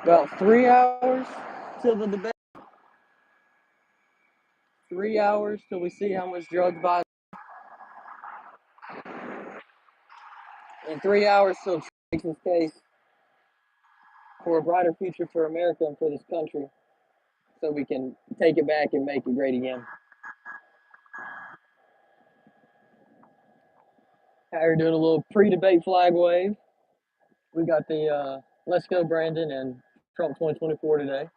About 3 hours till the debate. 3 hours till we see how much drugs Biden. And 3 hours till Trump makes his case for a brighter future for America and for this country, so we can take it back and make it great again. We're doing a little pre-debate flag wave. We got the Let's Go Brandon and Trump 2024 today.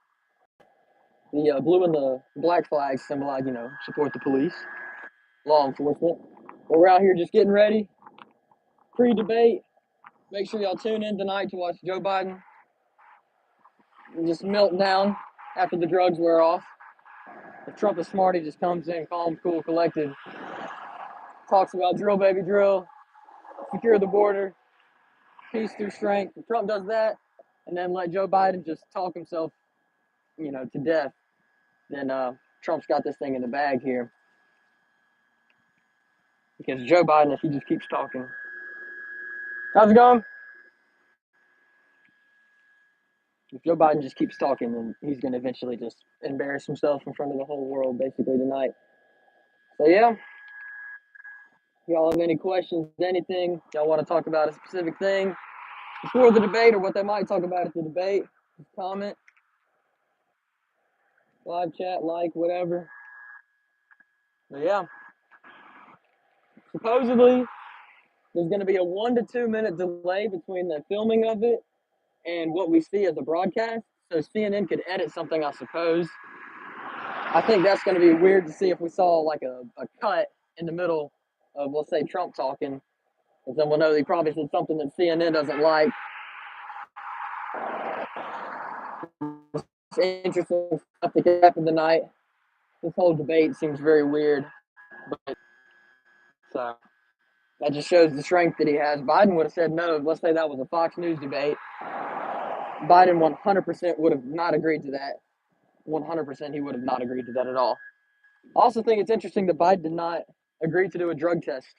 The blue and the black flags symbolize, support the police, law enforcement. But we're out here just getting ready, pre-debate. Make sure y'all tune in tonight to watch Joe Biden just melt down after the drugs wear off. If Trump is smart, he just comes in calm, cool, collected, talks about drill, baby, drill, secure the border, peace through strength. If Trump does that, and then let Joe Biden just talk himself, to death, then Trump's got this thing in the bag here. Because Joe Biden, if he just keeps talking. How's it going? If Joe Biden just keeps talking, then he's going to eventually just embarrass himself in front of the whole world, basically, tonight. So, yeah. Y'all have any questions, anything? Y'all want to talk about a specific thing before the debate or what they might talk about at the debate? Comment, live chat, like, whatever. But, yeah. Supposedly, there's going to be a 1 to 2 minute delay between the filming of it and what we see as a broadcast. So CNN could edit something, I suppose. I think that's going to be weird to see if we saw like a cut in the middle of, let's say, Trump talking. And then we'll know he probably said something that CNN doesn't like. It's interesting stuff that could happen tonight. This whole debate seems very weird. But so that just shows the strength that he has. Biden would have said no. Let's say that was a Fox News debate. Biden 100% would have not agreed to that. 100% he would have not agreed to that at all. I also think it's interesting that Biden did not agree to do a drug test.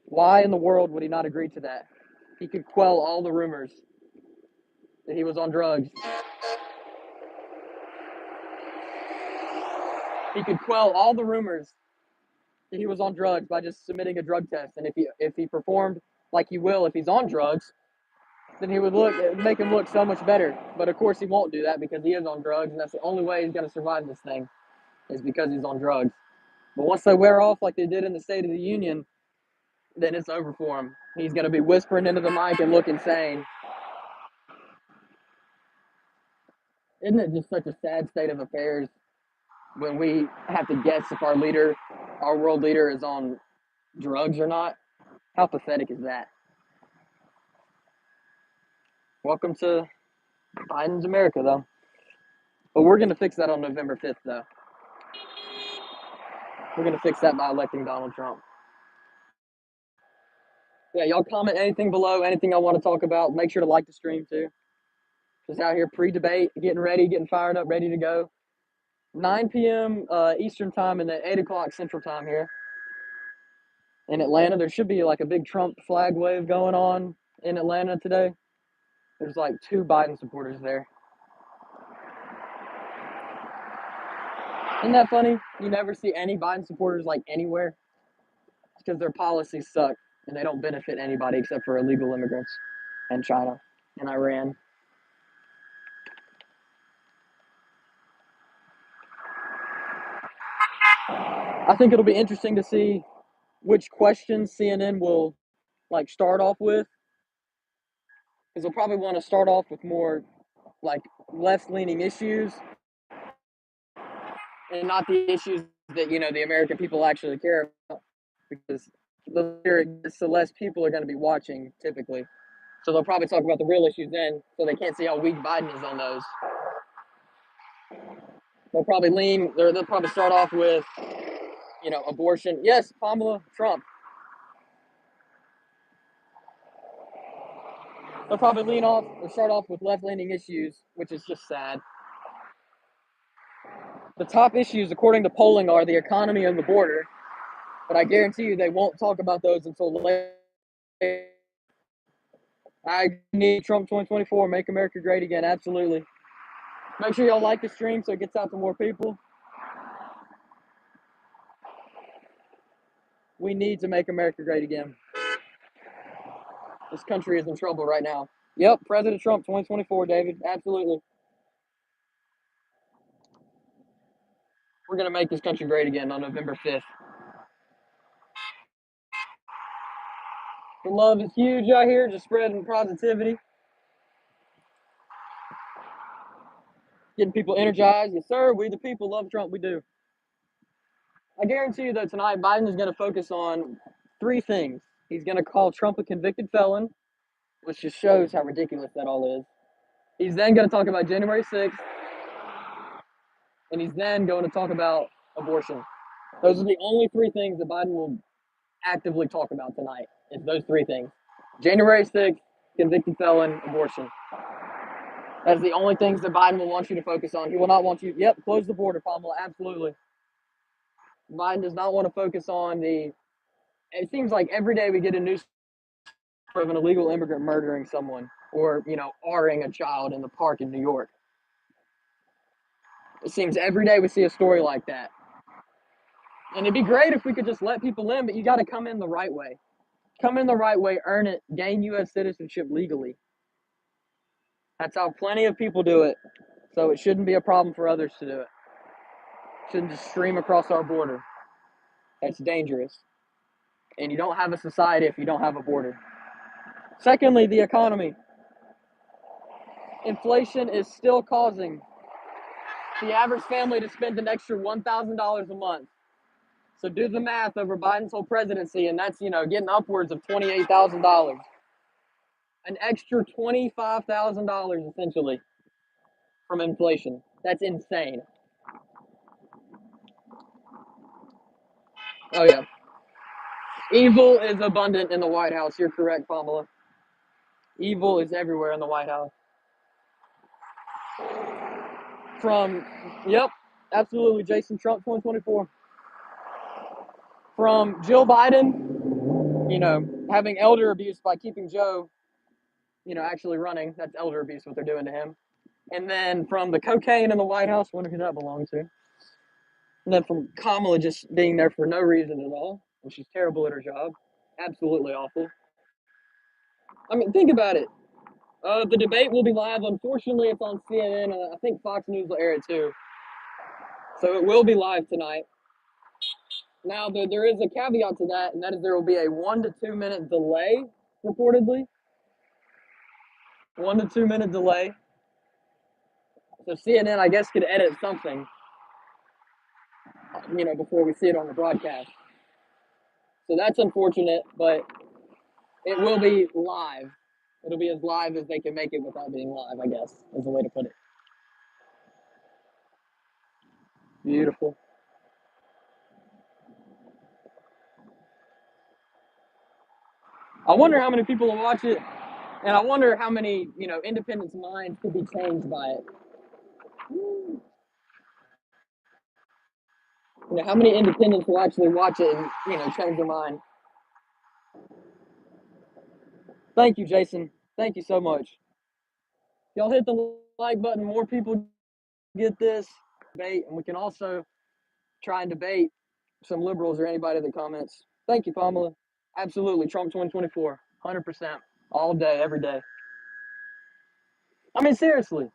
Why in the world would he not agree to that? He could quell all the rumors that he was on drugs. He could quell all the rumors that he was on drugs by just submitting a drug test. And if he performed like he will if he's on drugs, then it would make him look so much better. But of course he won't do that because he is on drugs, and that's the only way he's going to survive this thing is because he's on drugs. But once they wear off like they did in the State of the Union, then it's over for him. He's going to be whispering into the mic and look insane. Isn't it just such a sad state of affairs when we have to guess if our world leader is on drugs or not? How pathetic is that? Welcome to Biden's America, though. But we're going to fix that on November 5th, though. We're going to fix that by electing Donald Trump. Yeah, y'all comment anything below, anything y'all want to talk about. Make sure to like the stream, too. Just out here pre-debate, getting ready, getting fired up, ready to go. 9 p.m. Eastern time and then 8 o'clock Central time here in Atlanta. There should be like a big Trump flag wave going on in Atlanta today. There's like 2 Biden supporters there. Isn't that funny? You never see any Biden supporters like anywhere. It's because their policies suck and they don't benefit anybody except for illegal immigrants and China and Iran. I think it'll be interesting to see which questions CNN will like start off with, because they'll probably want to start off with more like left-leaning issues and not the issues that the American people actually care about, because the less people are going to be watching typically. So they'll probably talk about the real issues then, so they can't see how weak Biden is on those. They'll probably start off with, abortion. Yes, Kamala, Trump. They'll probably start off with left-leaning issues, which is just sad. The top issues, according to polling, are the economy and the border, but I guarantee you they won't talk about those until later. I need Trump 2024, make America great again. Absolutely. Make sure y'all like the stream so it gets out to more people. We need to make America great again. This country is in trouble right now. Yep, President Trump 2024, David. Absolutely. We're going to make this country great again on November 5th. The love is huge out here, just spreading positivity, getting people energized. Yes, sir. We the people love Trump. We do. I guarantee you, though, tonight Biden is going to focus on three things. He's going to call Trump a convicted felon, which just shows how ridiculous that all is. He's then going to talk about January 6th, and he's then going to talk about abortion. Those are the only three things that Biden will actively talk about tonight. It's those three things. January 6th, convicted felon, abortion. That's the only things that Biden will want you to focus on. He will not want you, close the border, Kamala, absolutely. Biden does not want to focus on it seems like every day we get a news of an illegal immigrant murdering someone or, R-ing a child in the park in New York. It seems every day we see a story like that. And it'd be great if we could just let people in, but you got to come in the right way. Come in the right way, earn it, gain U.S. citizenship legally. That's how plenty of people do it. So it shouldn't be a problem for others to do it. Shouldn't just stream across our border. That's dangerous. And you don't have a society if you don't have a border. Secondly, the economy. Inflation is still causing the average family to spend an extra $1,000 a month. So do the math over Biden's whole presidency, and that's, getting upwards of $28,000. An extra $25,000 essentially from inflation. That's insane. Oh, yeah. Evil is abundant in the White House. You're correct, Pamela. Evil is everywhere in the White House. Yep, absolutely, Jason, Trump 2024. From Jill Biden, having elder abuse by keeping Joe, actually running. That's elder abuse, what they're doing to him. And then from the cocaine in the White House, wonder who that belongs to. And then from Kamala just being there for no reason at all, and she's terrible at her job. Absolutely awful. I mean, think about it. The debate will be live. Unfortunately, it's on CNN. I think Fox News will air it too. So it will be live tonight. Now, there is a caveat to that, and that is there will be a 1 to 2 minute delay, reportedly. 1 to 2 minute delay. So CNN, I guess, could edit something, before we see it on the broadcast. So that's unfortunate, but it will be live. It'll be as live as they can make it without being live, I guess, is the way to put it. Beautiful. I wonder how many people will watch it, and I wonder how many, independents' minds could be changed by it. How many independents will actually watch it and, change their mind? Thank you, Jason. Thank you so much. Y'all hit the like button. More people get this debate, and we can also try and debate some liberals or anybody that comments. Thank you, Pamela. Absolutely. Trump 2024. 100%. All day, every day. I mean, seriously.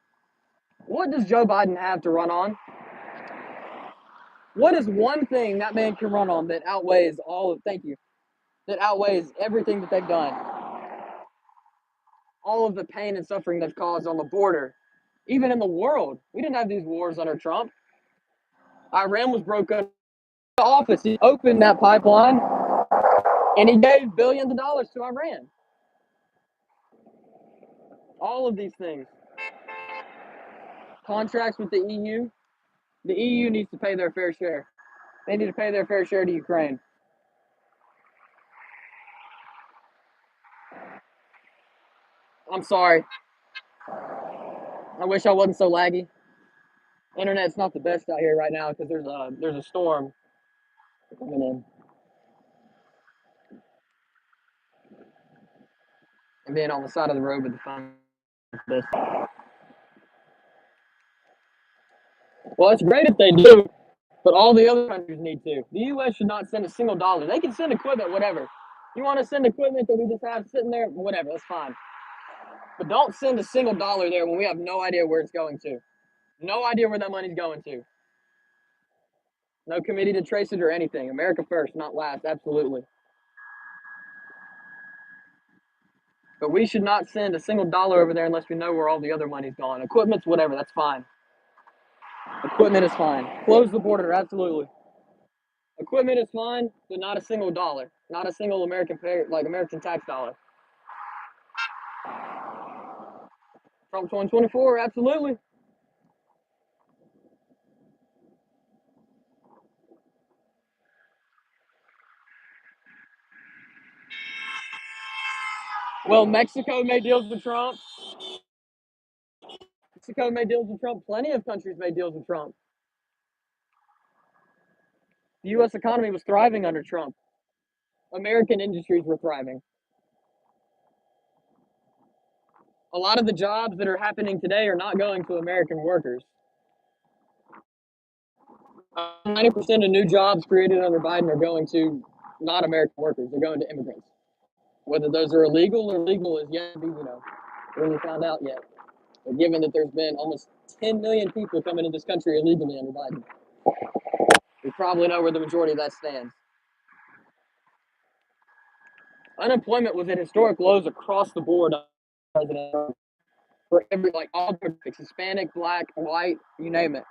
What does Joe Biden have to run on? What is one thing that man can run on that outweighs that outweighs everything that they've done? All of the pain and suffering that's caused on the border, even in the world. We didn't have these wars under Trump. Iran was broken into office. He opened that pipeline, and he gave billions of dollars to Iran. All of these things. Contracts with the EU. The EU needs to pay their fair share. They need to pay their fair share to Ukraine. I'm sorry. I wish I wasn't so laggy. Internet's not the best out here right now because there's a storm coming in. and being on the side of the road with the phone. This. Well, it's great if they do, but all the other countries need to. The U.S. should not send a single dollar. They can send equipment, whatever. You want to send equipment that we just have sitting there, whatever, that's fine. But don't send a single dollar there when we have no idea where it's going to. No idea where that money's going to. No committee to trace it or anything. America first, not last, absolutely. But we should not send a single dollar over there unless we know where all the other money's gone. Equipment's whatever, that's fine. Equipment is fine. Close the border, absolutely. Equipment is fine, but not a single dollar. Not a single American tax dollar. Trump 2024, absolutely. Well, Mexico made deals with Trump. Mexico made deals with Trump. Plenty of countries made deals with Trump. The U.S. economy was thriving under Trump. American industries were thriving. A lot of the jobs that are happening today are not going to American workers. 90% of new jobs created under Biden are going to not American workers. They're going to immigrants. Whether those are illegal or legal is yet to be, really found out yet. But given that there's been almost 10 million people coming into this country illegally under Biden, we probably know where the majority of that stands. Unemployment was at historic lows across the board. For every all demographics, Hispanic, Black, white, you name it.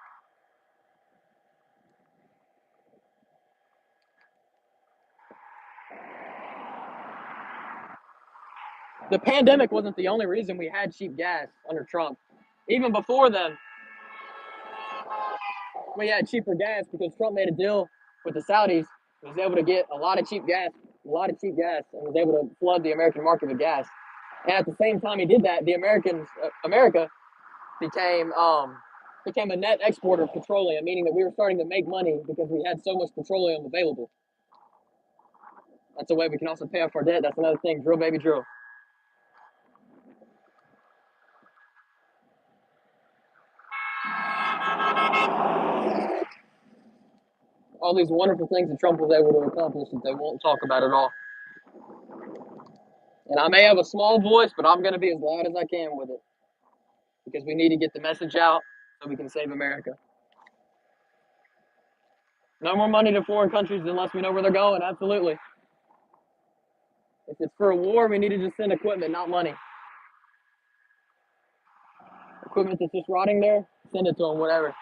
The pandemic wasn't the only reason we had cheap gas under Trump. Even before then, we had cheaper gas because Trump made a deal with the Saudis. He was able to get a lot of cheap gas, and was able to flood the American market with gas. And at the same time he did that, America became a net exporter of petroleum, meaning that we were starting to make money because we had so much petroleum available. That's a way we can also pay off our debt. That's another thing. Drill, baby, drill. All these wonderful things that Trump was able to accomplish that they won't talk about at all. And I may have a small voice, but I'm going to be as loud as I can with it because we need to get the message out so we can save America. No more money to foreign countries unless we know where they're going. Absolutely. If it's for a war, we need to just send equipment, not money. Equipment that's just rotting there, send it to them, whatever.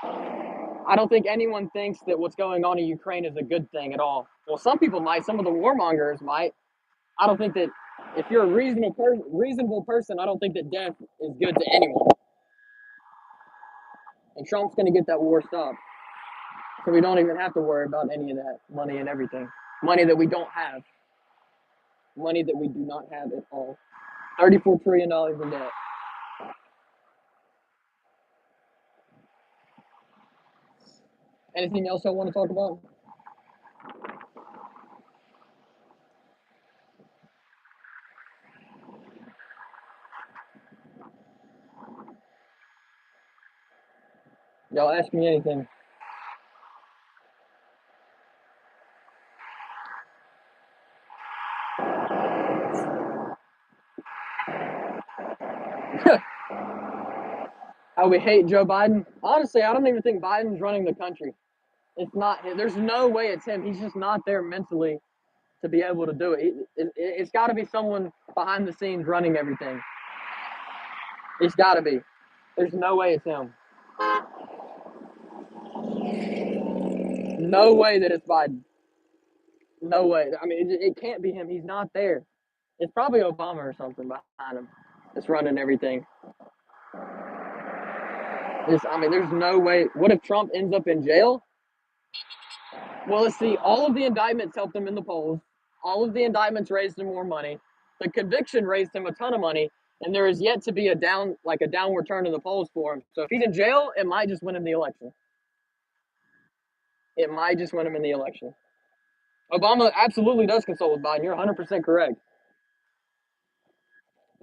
I don't think anyone thinks that what's going on in Ukraine is a good thing at all. Well, some people might. Some of the warmongers might. I don't think that if you're a reasonable person, I don't think that death is good to anyone. And Trump's going to get that war stopped. So we don't even have to worry about any of that money and everything. Money that we don't have. Money that we do not have at all. $34 trillion in debt. Anything else I want to talk about? Y'all ask me anything. How we hate Joe Biden? Honestly, I don't even think Biden's running the country. It's not. There's no way it's him. He's just not there mentally to be able to do it. It's got to be someone behind the scenes running everything. It's got to be. There's no way it's him. No way that it's Biden. No way. I mean, it can't be him. He's not there. It's probably Obama or something behind him that's running everything. There's no way. What if Trump ends up in jail? Well, let's see. All of the indictments helped him in the polls. All of the indictments raised him more money. The conviction raised him a ton of money, and there is yet to be a downward turn in the polls for him. So if he's in jail, it might just win him the election. It might just win him in the election. Obama absolutely does consult with Biden. You're 100% correct.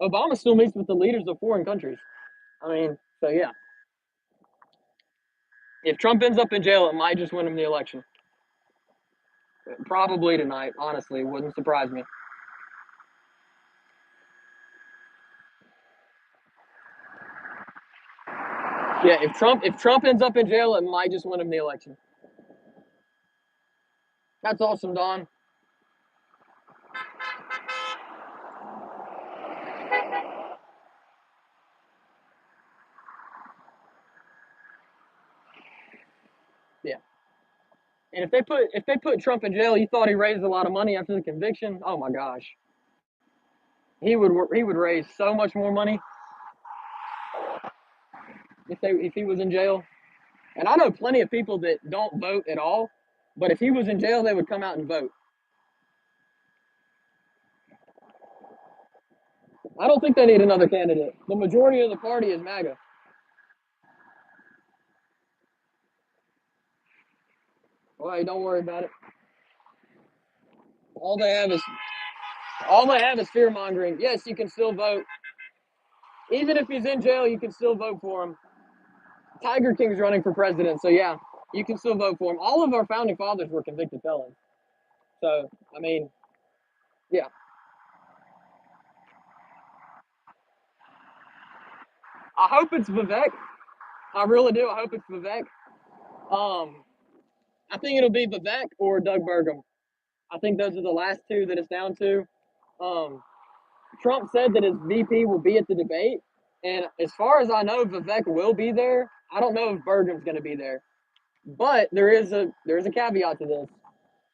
Obama still meets with the leaders of foreign countries. I mean, so yeah. If Trump ends up in jail, it might just win him the election. Probably tonight, honestly. Wouldn't surprise me. Yeah, if Trump ends up in jail, it might just win him the election. That's awesome, Don. Yeah. And if they put Trump in jail, you thought he raised a lot of money after the conviction? Oh my gosh, he would raise so much more money if he was in jail. And I know plenty of people that don't vote at all, but if he was in jail, they would come out and vote. I don't think they need another candidate. The majority of the party is MAGA. Well, hey, don't worry about it. All they have is all they have is fear mongering. Yes, you can still vote. Even if he's in jail, you can still vote for him. Tiger King's running for president, so yeah, you can still vote for him. All of our founding fathers were convicted felons. So, I mean, yeah. I hope it's Vivek. I really do. I hope it's Vivek. Um, I think it'll be Vivek or Doug Burgum. I think those are the last two that it's down to. Um, Trump said that his VP will be at the debate, and as far as I know, Vivek will be there. I don't know if Burgum's going to be there, but there is a caveat to this.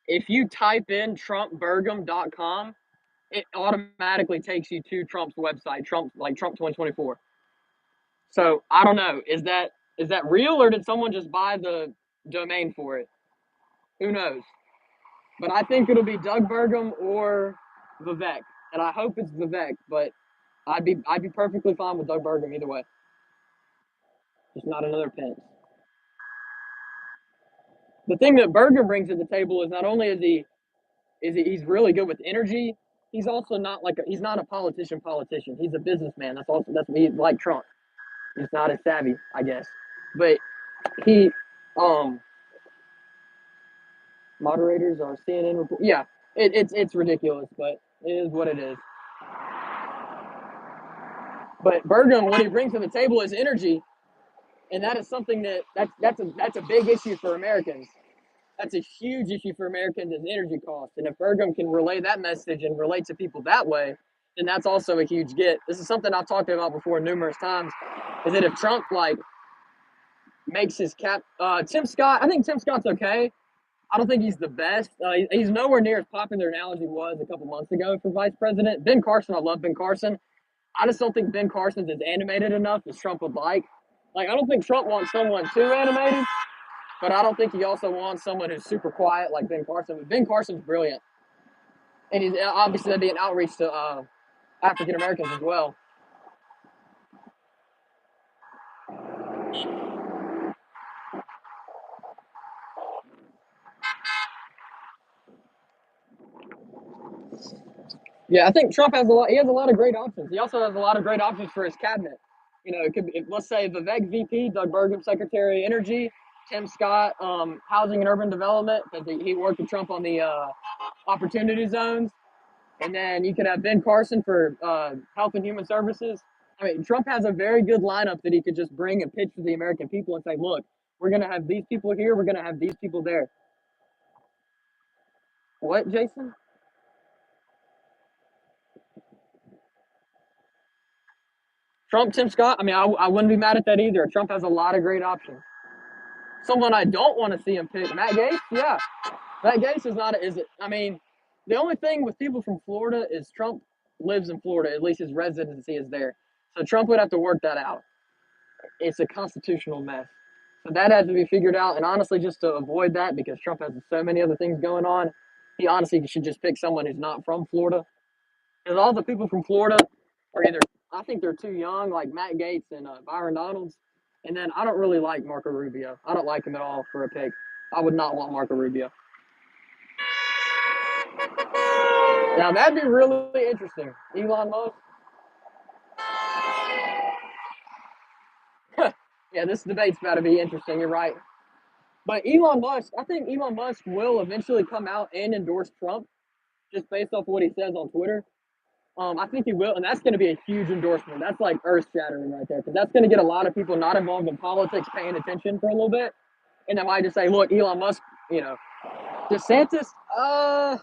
If you type in TrumpBurgum.com, it automatically takes you to Trump's website, Trump 2024. So I don't know. Is that real or did someone just buy the domain for it? Who knows? But I think it'll be Doug Burgum or Vivek, and I hope it's Vivek. But I'd be perfectly fine with Doug Burgum either way. Just not another Pence. The thing that Burgum brings to the table is not only he's really good with energy. He's also not he's not a politician. He's a businessman. That's me like Trump. He's not as savvy, I guess. But he um moderators are CNN report. Yeah, it's ridiculous, but it is what it is. But Burgum, what he brings to the table is energy, and that is something that's a big issue for Americans. That's a huge issue for Americans is energy costs. And if Burgum can relay that message and relate to people that way, then that's also a huge get. This is something I've talked about before numerous times. Is that if Trump makes his cap, Tim Scott, I think Tim Scott's okay. I don't think he's the best. He's nowhere near as popular now as he was a couple months ago for vice president. Ben Carson, I love Ben Carson. I just don't think Ben Carson's as animated enough as Trump would like. Like, I don't think Trump wants someone too animated, but I don't think he also wants someone who's super quiet like Ben Carson. But Ben Carson's brilliant, and he's obviously that'd be an outreach to African Americans as well. Yeah, I think Trump has a lot. He has a lot of great options. He also has a lot of great options for his cabinet. It could be, let's say Vivek VP, Doug Burgum Secretary of Energy, Tim Scott Housing and Urban Development because he worked with Trump on the opportunity zones, and then you could have Ben Carson for Health and Human Services. I mean, Trump has a very good lineup that he could just bring and pitch to the American people and say, look, we're going to have these people here, we're going to have these people there. What, Jason? Trump, Tim Scott. I mean, I wouldn't be mad at that either. Trump has a lot of great options. Someone I don't want to see him pick, Matt Gaetz. Yeah, Matt Gaetz is not. Is it? I mean, the only thing with people from Florida is Trump lives in Florida. At least his residency is there. So Trump would have to work that out. It's a constitutional mess. So that has to be figured out. And honestly, just to avoid that, because Trump has so many other things going on, he honestly should just pick someone who's not from Florida. Because all the people from Florida are either, I think they're too young, like Matt Gaetz and Byron Donalds. And then I don't really like Marco Rubio. I don't like him at all for a pick. I would not want Marco Rubio. Now, that'd be really interesting. Elon Musk. Yeah, this debate's about to be interesting. You're right. But Elon Musk, I think Elon Musk will eventually come out and endorse Trump just based off of what he says on Twitter. I think he will, and that's going to be a huge endorsement. That's like earth shattering right there, because that's going to get a lot of people not involved in politics paying attention for a little bit, and they might just say, "Look, Elon Musk, you know, DeSantis, I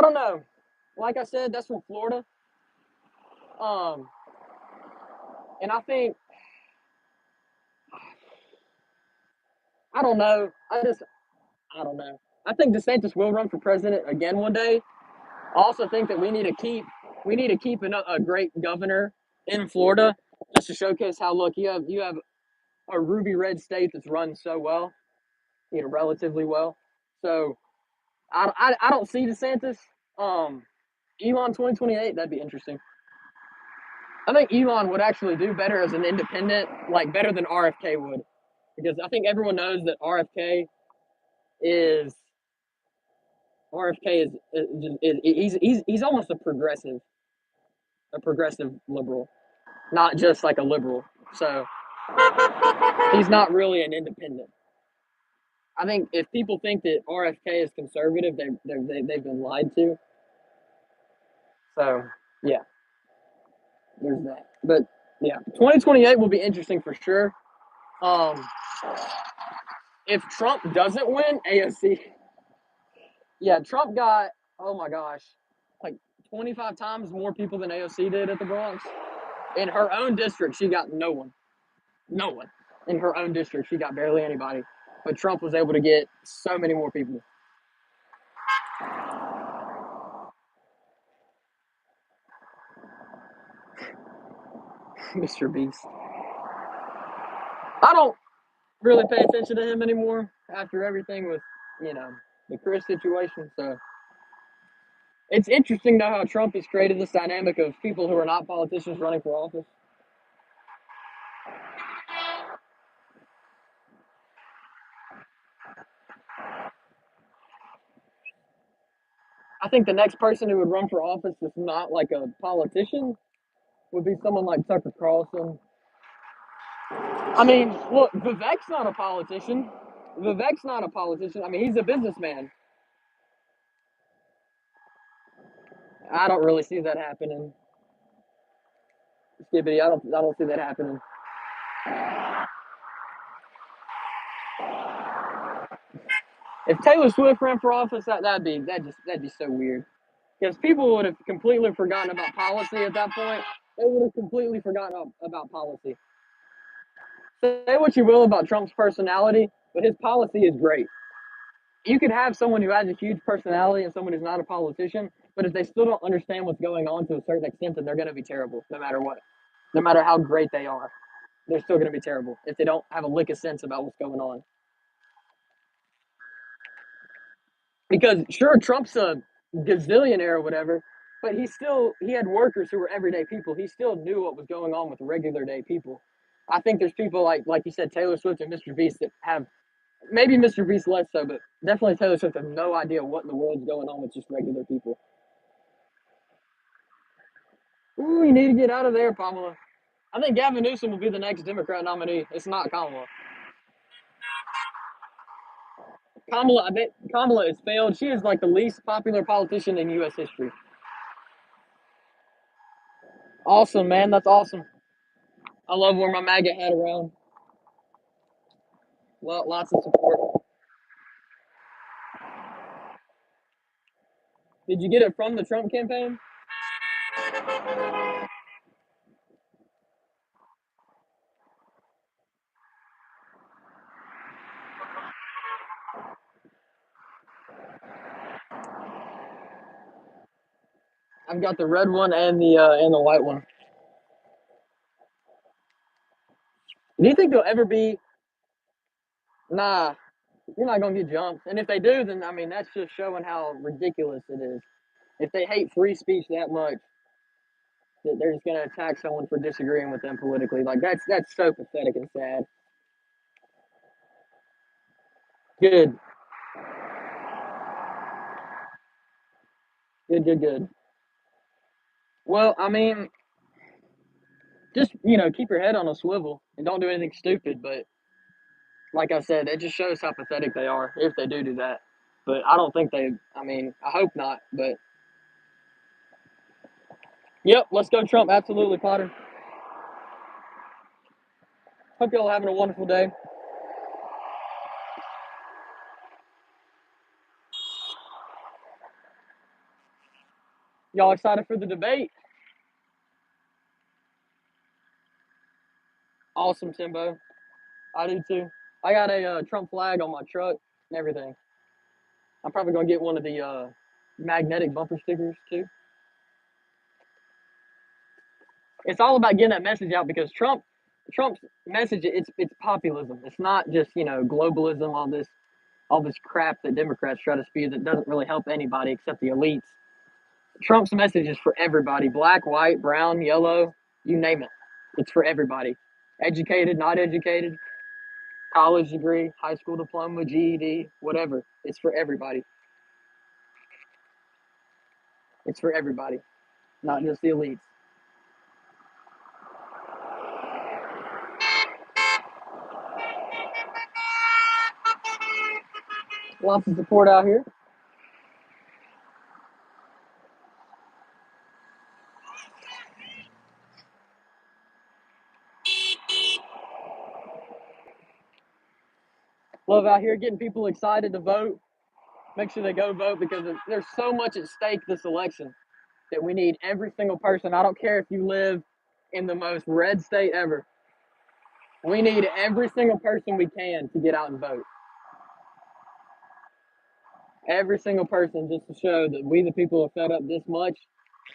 don't know. Like I said, that's from Florida, um, and I don't know. I don't know. I think DeSantis will run for president again one day. I also think that we need to keep a great governor in Florida just to showcase how look you have a ruby red state that's run so well, you know, relatively well. So I don't see DeSantis. Um, Elon 2028, that'd be interesting. I think Elon would actually do better as an independent, like better than RFK would, because I think everyone knows that is RFK he's almost a progressive liberal, not just like a liberal. So he's not really an independent. I think if people think that RFK is conservative, they've been lied to. So yeah, there's that. But yeah, 2028 will be interesting for sure. Um, if Trump doesn't win, AOC, yeah, Trump got, oh my gosh, like 25 times more people than AOC did at the Bronx. In her own district, she got no one. No one. In her own district, she got barely anybody. But Trump was able to get so many more people. Mr. Beast. I don't really pay attention to him anymore after everything with, you know, the Chris situation. So it's interesting though how Trump has created this dynamic of people who are not politicians running for office. I think the next person who would run for office that's not like a politician would be someone like Tucker Carlson. I mean, look, Vivek's not a politician. Vivek's not a politician. I mean, he's a businessman. I don't really see that happening. Skibbity, I don't see that happening. If Taylor Swift ran for office, that'd be so weird. Because people would have completely forgotten about policy at that point. They would have completely forgotten about policy. Say what you will about Trump's personality, but his policy is great. You could have someone who has a huge personality and someone who's not a politician, but if they still don't understand what's going on to a certain extent, then they're going to be terrible no matter what. No matter how great they are, they're still going to be terrible if they don't have a lick of sense about what's going on. Because sure, Trump's a gazillionaire or whatever, but he had workers who were everyday people. He still knew what was going on with regular day people. I think there's people like you said, Taylor Swift and Mr. Beast that have maybe Mr. Beast less so, but definitely Taylor Swift have no idea what in the world's going on with just regular people. Ooh, you need to get out of there, Pamela. I think Gavin Newsom will be the next Democrat nominee. It's not Kamala. I bet Kamala has failed. She is like the least popular politician in U.S. history. Awesome, man. That's awesome. I love wearing my MAGA hat around. Lots of support. Did you get it from the Trump campaign? I've got the red one and the white one. Do you think there'll ever be? Nah, you're not gonna get jumped. And if they do, then I mean that's just showing how ridiculous it is. If they hate free speech that much, that they're just gonna attack someone for disagreeing with them politically. Like that's so pathetic and sad. Good, good. Well, I mean, just keep your head on a swivel and don't do anything stupid. But like I said, it just shows how pathetic they are if they do that. But I don't think they. I mean, I hope not. But yep, let's go Trump. Absolutely, Potter. Hope y'all having a wonderful day. Y'all excited for the debate? Awesome, Timbo. I do too. I got a Trump flag on my truck and everything. I'm probably gonna get one of the magnetic bumper stickers too. It's all about getting that message out because Trump's message it's populism. It's not just globalism, all this crap that Democrats try to spew that doesn't really help anybody except the elites. Trump's message is for everybody: black, white, brown, yellow, you name it. It's for everybody. Educated, not educated, college degree, high school diploma, GED, whatever. It's for everybody. It's for everybody, not just the elites. Lots of support out here. Love out here getting people excited to vote. Make sure they go vote because there's so much at stake this election that we need every single person. I don't care if you live in the most red state ever. We need every single person we can to get out and vote. Every single person just to show that we the people are fed up this much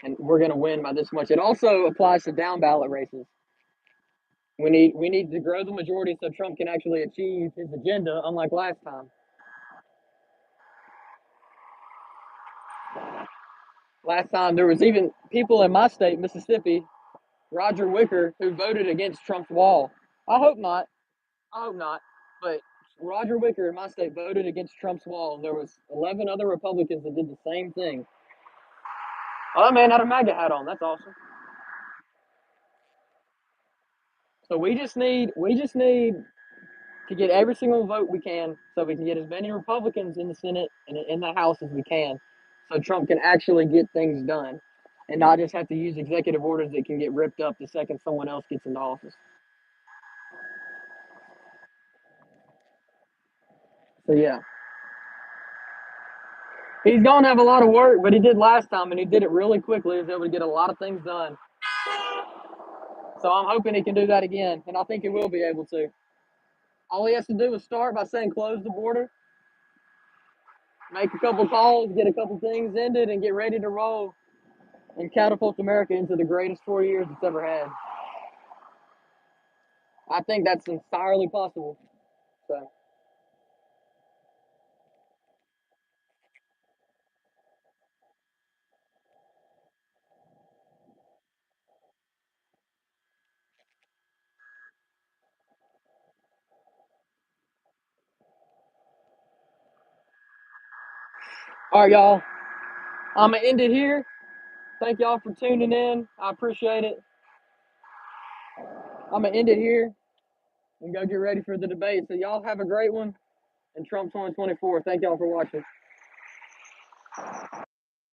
and we're going to win by this much. It also applies to down ballot races. We need to grow the majority so Trump can actually achieve his agenda, unlike last time. Last time there was even people in my state, Mississippi, Roger Wicker, who voted against Trump's wall. I hope not. I hope not. But Roger Wicker in my state voted against Trump's wall, and there was 11 other Republicans that did the same thing. Oh, that man had a MAGA hat on. That's awesome. So we just need to get every single vote we can, so we can get as many Republicans in the Senate and in the House as we can, so Trump can actually get things done, and not just have to use executive orders that can get ripped up the second someone else gets into office. So yeah, he's gonna have a lot of work, but he did last time, and he did it really quickly. He was able to get a lot of things done. So I'm hoping he can do that again, and I think he will be able to. All he has to do is start by saying close the border, make a couple calls, get a couple things ended, and get ready to roll and catapult America into the greatest 4 years it's ever had. I think that's entirely possible. So, all right, y'all. I'm gonna end it here. Thank y'all for tuning in. I appreciate it. I'm gonna end it here and go get ready for the debate. So y'all have a great one. And Trump 2024. Thank y'all for watching.